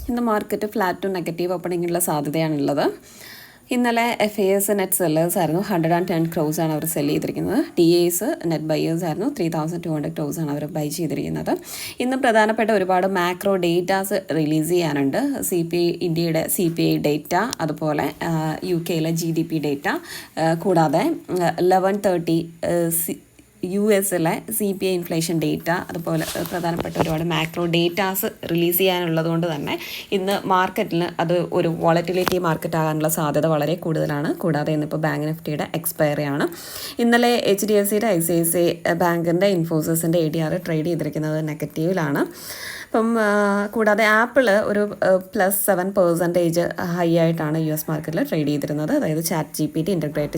ഇന്ന് market flat to negative ഓപ്പണിങ്ങിനുള്ള സാധ്യതയാണുള്ളത്. ഇന്നലെ FAS net sellers ആയിരുന്നു 110 crores ആണ് അവർ സെല് ചെയ്തിരിക്കുന്നത്. DAs നെറ്റ് ബയേഴ്സ് ആയിരുന്നു 3200 crores ആണ് അവർ ബൈ ചെയ്തിരിക്കുന്നത്. ഇന്ന് പ്രധാനപ്പെട്ട ഒരുപാട് മാക്രോ ഡേറ്റാസ് റിലീസ് ചെയ്യാനുണ്ട്. ഇന്ത്യയുടെ CPI ഡേറ്റ, അതുപോലെ UK GDP ഡേറ്റ, കൂടാതെ 11:30 US-ലെ CPI ഇൻഫ്ലേഷൻ ഡേറ്റ, അതുപോലെ പ്രധാനപ്പെട്ട ഒരുപാട് മാക്രോ ഡേറ്റാസ് റിലീസ് ചെയ്യാനുള്ളത് കൊണ്ട് തന്നെ ഇന്ന് മാർക്കറ്റിന് അത് ഒരു വോളറ്റിലിറ്റി മാർക്കറ്റ് ആകാനുള്ള സാധ്യത വളരെ കൂടുതലാണ്. കൂടാതെ ഇന്നിപ്പോൾ ബാങ്ക് നിഫ്റ്റിയുടെ എക്സ്പയറി ആണ്. ഇന്നലെ HDFCയുടെ ICICI ബാങ്കിൻ്റെ ഇൻഫോസിസിൻ്റെ ADR ട്രേഡ് ചെയ്തിരിക്കുന്നത് നെഗറ്റീവിലാണ്. കൂടാതെ ആപ്പിൾ ഒരു +7% ഹൈ ആയിട്ടാണ് US മാർക്കറ്റിൽ ട്രേഡ് ചെയ്തിരുന്നത്. അതായത് ChatGPT ഇൻ്റഗ്രേറ്റ്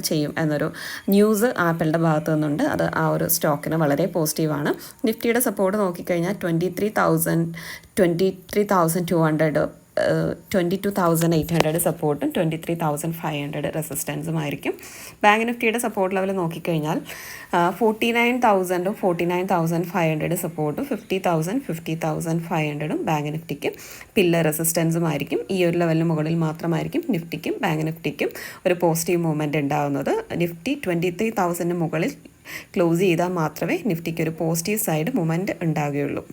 ചെയ്യും എന്നൊരു ന്യൂസ് ആപ്പിളിൻ്റെ ഭാഗത്തു നിന്നുണ്ട്. അത് ആ ഒരു സ്റ്റോക്കിന് വളരെ പോസിറ്റീവാണ്. നിഫ്റ്റിയുടെ സപ്പോർട്ട് നോക്കിക്കഴിഞ്ഞാൽ 23,200 22,800 സപ്പോർട്ടും 23,500 റെസിസ്റ്റൻസുമായിരിക്കും. ബാങ്ക് നിഫ്റ്റിയുടെ സപ്പോർട്ട് ലെവൽ നോക്കിക്കഴിഞ്ഞാൽ 49,000 49,500 സപ്പോർട്ടും 50,000 50,500 ബാങ്ക് നിഫ്റ്റിക്കും പില്ലർ റെസിസ്റ്റൻസുമായിരിക്കും. ഈ ഒരു ലെവലിന് മുകളിൽ മാത്രമായിരിക്കും നിഫ്റ്റിക്കും ബാങ്ക് നിഫ്റ്റിക്കും ഒരു പോസിറ്റീവ് മൂവ്മെൻറ്റ് ഉണ്ടാകുന്നത്. നിഫ്റ്റി 23,000 മുകളിൽ ക്ലോസ് ചെയ്താൽ മാത്രമേ നിഫ്റ്റിക്ക് ഒരു പോസിറ്റീവ് സൈഡ് മൂവ്മെൻറ്റ് ഉണ്ടാകുകയുള്ളൂ.